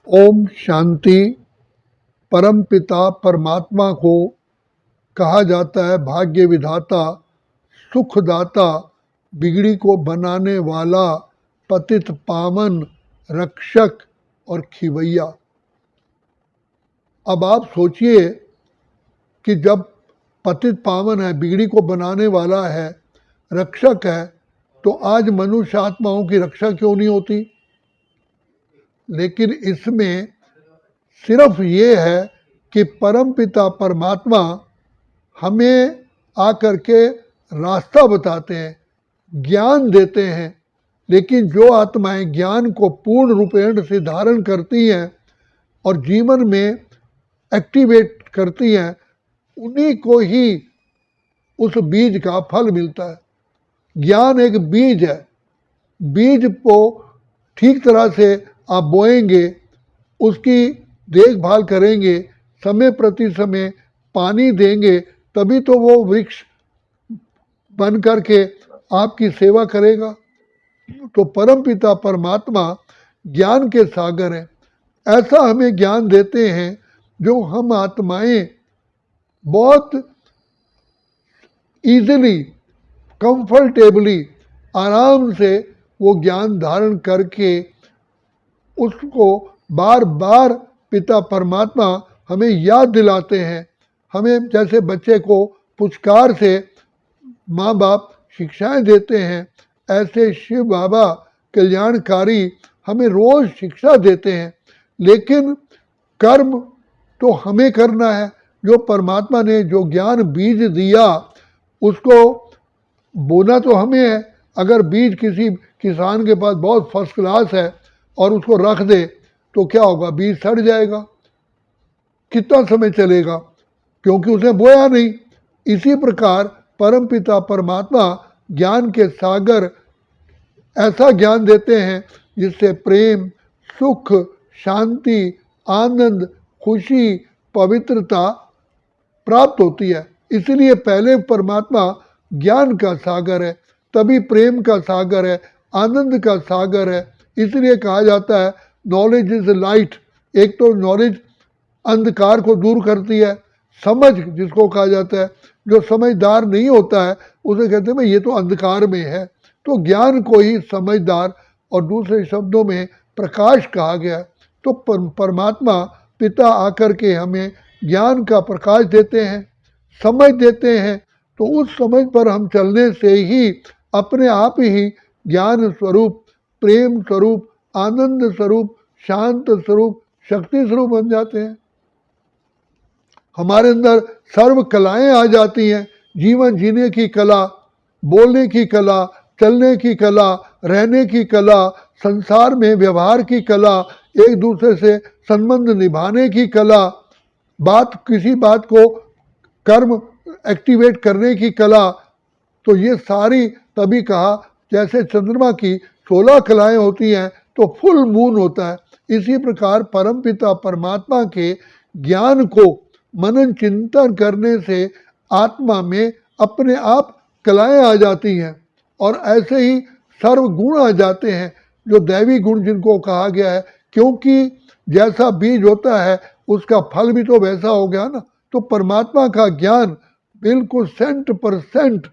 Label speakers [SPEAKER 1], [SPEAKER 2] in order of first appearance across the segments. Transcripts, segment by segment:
[SPEAKER 1] ओम शांति। परम पिता परमात्मा को कहा जाता है भाग्य विधाता, सुखदाता, बिगड़ी को बनाने वाला, पतित पावन, रक्षक और खिवैया। अब आप सोचिए कि जब पतित पावन है, बिगड़ी को बनाने वाला है, रक्षक है, तो आज मनुष्य आत्माओं की रक्षा क्यों नहीं होती? लेकिन इसमें सिर्फ ये है कि परमपिता परमात्मा हमें आकर के रास्ता बताते हैं, ज्ञान देते हैं। लेकिन जो आत्माएं ज्ञान को पूर्ण रूपेण से धारण करती हैं और जीवन में एक्टिवेट करती हैं, उन्हीं को ही उस बीज का फल मिलता है। ज्ञान एक बीज है। बीज को ठीक तरह से आप बोएंगे, उसकी देखभाल करेंगे, समय प्रति समय पानी देंगे, तभी तो वो वृक्ष बन करके आपकी सेवा करेगा। तो परमपिता परमात्मा ज्ञान के सागर हैं। ऐसा हमें ज्ञान देते हैं जो हम आत्माएं बहुत ईजिली, कंफर्टेबली, आराम से वो ज्ञान धारण करके उसको बार बार पिता परमात्मा हमें याद दिलाते हैं। हमें जैसे बच्चे को पुचकार से माँ बाप शिक्षाएं देते हैं, ऐसे शिव बाबा कल्याणकारी हमें रोज शिक्षा देते हैं। लेकिन कर्म तो हमें करना है। जो परमात्मा ने जो ज्ञान बीज दिया उसको बोना तो हमें है। अगर बीज किसी किसान के पास बहुत फर्स्ट क्लास है और उसको रख दे तो क्या होगा? बीज सड़ जाएगा। कितना समय चलेगा? क्योंकि उसने बोया नहीं। इसी प्रकार परमपिता परमात्मा ज्ञान के सागर ऐसा ज्ञान देते हैं जिससे प्रेम, सुख, शांति, आनंद, खुशी, पवित्रता प्राप्त होती है। इसलिए पहले परमात्मा ज्ञान का सागर है, तभी प्रेम का सागर है, आनंद का सागर है। इसलिए कहा जाता है नॉलेज इज लाइट। एक तो नॉलेज अंधकार को दूर करती है। समझ जिसको कहा जाता है, जो समझदार नहीं होता है उसे कहते हैं भाई ये तो अंधकार में है। तो ज्ञान को ही समझदार और दूसरे शब्दों में प्रकाश कहा गया। तो परमात्मा पिता आकर के हमें ज्ञान का प्रकाश देते हैं, समझ देते हैं। तो उस समझ पर हम चलने से ही अपने आप ही ज्ञान स्वरूप, प्रेम स्वरूप, आनंद स्वरूप, शांत स्वरूप, शक्ति स्वरूप बन जाते हैं। हमारे अंदर सर्व कलाएं आ जाती हैं। जीवन जीने की कला, बोलने की कला, चलने की कला, रहने की कला, संसार में व्यवहार की कला, एक दूसरे से संबंध निभाने की कला, किसी बात को कर्म एक्टिवेट करने की कला। तो ये सारी तभी कहा जैसे चंद्रमा की 16 कलाएं होती हैं तो फुल मून होता है। इसी प्रकार परमपिता परमात्मा के ज्ञान को मनन चिंतन करने से आत्मा में अपने आप कलाएं आ जाती हैं और ऐसे ही सर्व गुण आ जाते हैं, जो दैवी गुण जिनको कहा गया है। क्योंकि जैसा बीज होता है उसका फल भी तो वैसा हो गया ना। तो परमात्मा का ज्ञान बिल्कुल 100%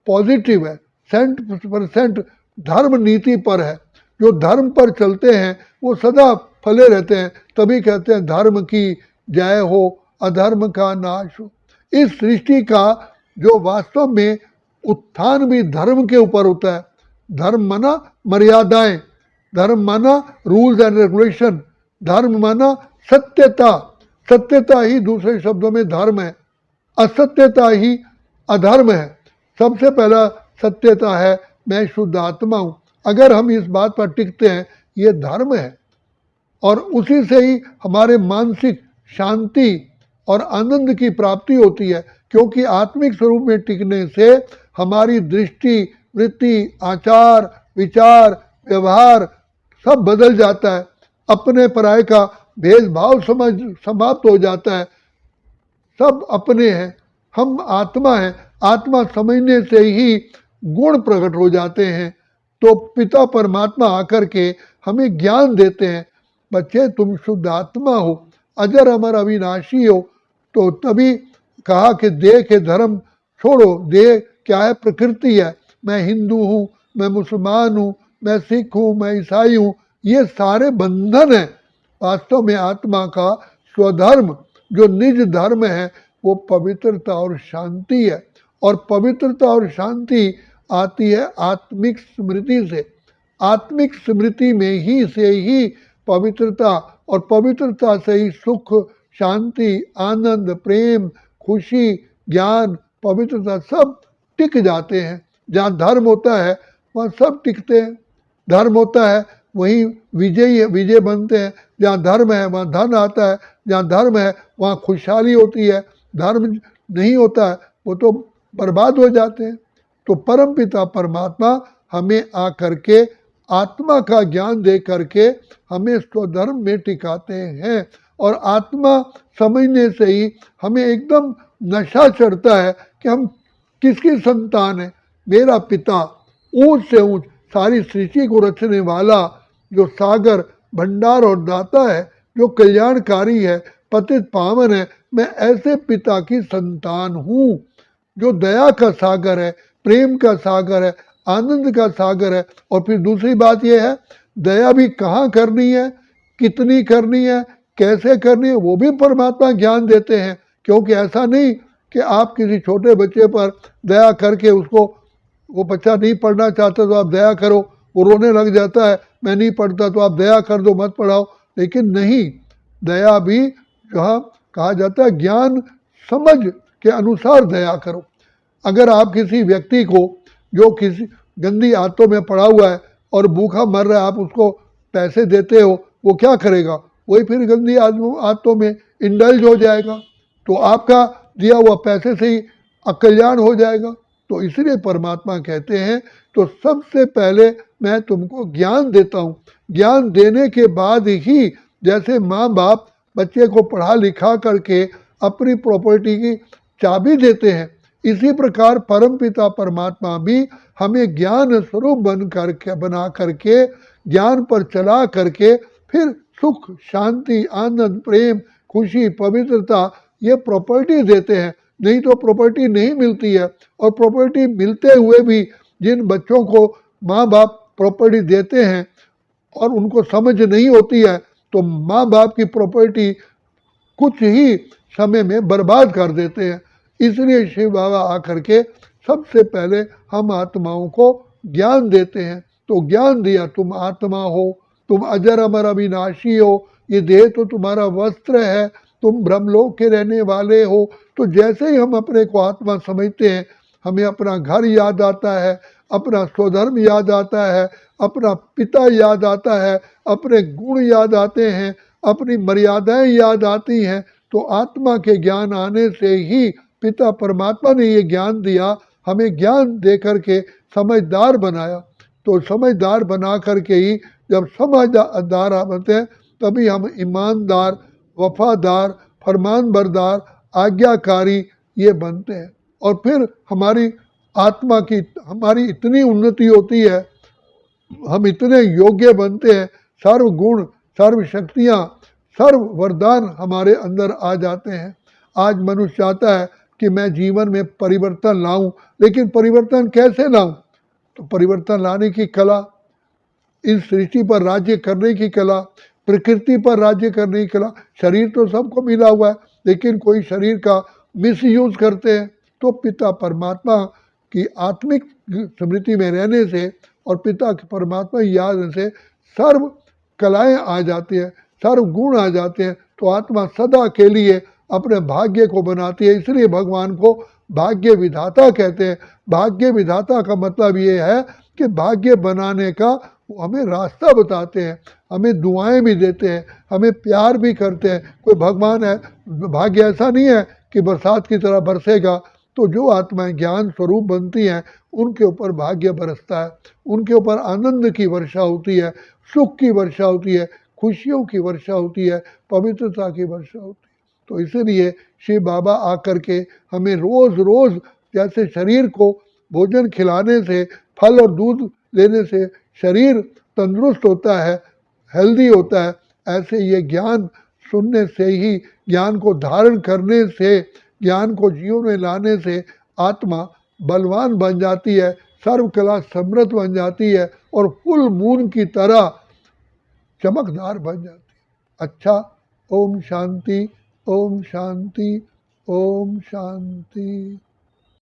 [SPEAKER 1] पॉजिटिव है, 100% धर्म नीति पर है। जो धर्म पर चलते हैं वो सदा फले रहते हैं। तभी कहते हैं धर्म की जय हो, अधर्म का नाश हो। इस सृष्टि का जो वास्तव में उत्थान भी धर्म के ऊपर होता है। धर्म माना मर्यादाएं, धर्म माना रूल्स एंड रेगुलेशन, धर्म माना सत्यता। सत्यता ही दूसरे शब्दों में धर्म है, असत्यता ही अधर्म है। सबसे पहला सत्यता है मैं शुद्ध आत्मा हूँ। अगर हम इस बात पर टिकते हैं ये धर्म है और उसी से ही हमारे मानसिक शांति और आनंद की प्राप्ति होती है। क्योंकि आत्मिक स्वरूप में टिकने से हमारी दृष्टि, वृत्ति, आचार, विचार, व्यवहार सब बदल जाता है। अपने पराये का भेदभाव समझ समाप्त हो जाता है। सब अपने हैं, हम आत्मा हैं। आत्मा समझने से ही गुण प्रकट हो जाते हैं। तो पिता परमात्मा आकर के हमें ज्ञान देते हैं। बच्चे तुम शुद्ध आत्मा हो, अजर अमर अविनाशी हो। तो तभी कहा कि देह के धर्म छोड़ो। देह क्या है? प्रकृति है। मैं हिंदू हूँ, मैं मुसलमान हूँ, मैं सिख हूँ, मैं ईसाई हूँ, ये सारे बंधन है। वास्तव में आत्मा का स्वधर्म जो निज धर्म है वो पवित्रता और शांति है। और पवित्रता और शांति आती है आत्मिक स्मृति से। आत्मिक स्मृति में ही से ही पवित्रता, और पवित्रता से ही सुख, शांति, आनंद, प्रेम, खुशी, ज्ञान, पवित्रता सब टिक जाते हैं। जहाँ धर्म होता है वहाँ सब टिकते हैं। धर्म होता है वहीं विजय बनते हैं। जहाँ धर्म है वहाँ धन आता है। जहाँ धर्म है वहाँ खुशहाली होती है। धर्म नहीं होता है वो तो बर्बाद हो जाते हैं। तो परम पिता परमात्मा हमें आकर के आत्मा का ज्ञान दे करके हमें स्वधर्म में टिकाते हैं। और आत्मा समझने से ही हमें एकदम नशा चढ़ता है कि हम किसकी संतान है। मेरा पिता ऊंच से ऊंच सारी सृष्टि को रचने वाला, जो सागर, भंडार और दाता है, जो कल्याणकारी है, पतित पावन है, मैं ऐसे पिता की संतान हूँ जो दया का सागर है, प्रेम का सागर है, आनंद का सागर है। और फिर दूसरी बात यह है, दया भी कहाँ करनी है, कितनी करनी है, कैसे करनी है, वो भी परमात्मा ज्ञान देते हैं। क्योंकि ऐसा नहीं कि आप किसी छोटे बच्चे पर दया करके उसको, वो बच्चा नहीं पढ़ना चाहता तो आप दया करो, वो रोने लग जाता है, मैं नहीं पढ़ता तो आप दया कर दो, मत पढ़ाओ। लेकिन नहीं, दया भी जहाँ कहा जाता है ज्ञान समझ के अनुसार दया करो। अगर आप किसी व्यक्ति को जो किसी गंदी आदतों में पड़ा हुआ है और भूखा मर रहा है, आप उसको पैसे देते हो, वो क्या करेगा? वही फिर गंदी आदतों में इंडल्ज हो जाएगा। तो आपका दिया हुआ पैसे से ही अकल्याण हो जाएगा। तो इसलिए परमात्मा कहते हैं तो सबसे पहले मैं तुमको ज्ञान देता हूँ। ज्ञान देने के बाद ही, जैसे माँ बाप बच्चे को पढ़ा लिखा करके अपनी प्रॉपर्टी की चाबी देते हैं, इसी प्रकार परमपिता परमात्मा भी हमें ज्ञान स्वरूप बना करके ज्ञान पर चला करके फिर सुख, शांति, आनंद, प्रेम, खुशी, पवित्रता ये प्रॉपर्टी देते हैं। नहीं तो प्रॉपर्टी नहीं मिलती है। और प्रॉपर्टी मिलते हुए भी जिन बच्चों को माँ बाप प्रॉपर्टी देते हैं और उनको समझ नहीं होती है, तो माँ बाप की प्रॉपर्टी कुछ ही समय में बर्बाद कर देते हैं। इसलिए शिव बाबा आकर के सबसे पहले हम आत्माओं को ज्ञान देते हैं। तो ज्ञान दिया, तुम आत्मा हो, तुम अजर अमर अविनाशी हो, ये देह तो तुम्हारा वस्त्र है, तुम ब्रह्मलोक के रहने वाले हो। तो जैसे ही हम अपने को आत्मा समझते हैं, हमें अपना घर याद आता है, अपना स्वधर्म याद आता है, अपना पिता याद आता है, अपने गुण याद आते हैं, अपनी मर्यादाएं याद आती हैं। तो आत्मा के ज्ञान आने से ही पिता परमात्मा ने ये ज्ञान दिया, हमें ज्ञान दे करके समझदार बनाया। तो समझदार बना करके ही जब समझदार बनते हैं तभी हम ईमानदार, वफादार, फरमान बरदार, आज्ञाकारी ये बनते हैं। और फिर हमारी आत्मा की हमारी इतनी उन्नति होती है, हम इतने योग्य बनते हैं, सर्व गुण, सर्व शक्तियाँ, सर्व वरदान हमारे अंदर आ जाते हैं। आज मनुष्य चाहता है कि मैं जीवन में परिवर्तन लाऊं, लेकिन परिवर्तन कैसे लाऊं? तो परिवर्तन लाने की कला, इस सृष्टि पर राज्य करने की कला, प्रकृति पर राज्य करने की कला। शरीर तो सबको मिला हुआ है, लेकिन कोई शरीर का मिसयूज करते हैं। तो पिता परमात्मा की आत्मिक स्मृति में रहने से और पिता के परमात्मा याद से सर्व कलाएं आ जाती हैं, सर्व गुण आ जाते हैं। तो आत्मा सदा के लिए अपने भाग्य को बनाती है। इसलिए भगवान को भाग्य विधाता कहते हैं। भाग्य विधाता का मतलब ये है कि भाग्य बनाने का वो हमें रास्ता बताते हैं, हमें दुआएं भी देते हैं, हमें प्यार भी करते हैं। कोई भगवान है, भाग्य ऐसा नहीं है कि बरसात की तरह बरसेगा। तो जो आत्माएं ज्ञान स्वरूप बनती हैं उनके ऊपर भाग्य बरसता है, उनके ऊपर आनंद की वर्षा होती है, सुख की वर्षा होती है, खुशियों की वर्षा होती है, पवित्रता की वर्षा होती है। तो इसीलिए शिव बाबा आकर के हमें रोज़ रोज़, जैसे शरीर को भोजन खिलाने से, फल और दूध लेने से शरीर तंदुरुस्त होता है, हेल्दी होता है, ऐसे ये ज्ञान सुनने से ही, ज्ञान को धारण करने से, ज्ञान को जीवन में लाने से आत्मा बलवान बन जाती है, सर्व कला समृद्ध बन जाती है और फुल मून की तरह चमकदार बन जाती है। अच्छा, ओम शांति, ओम शांति, ओम शांति।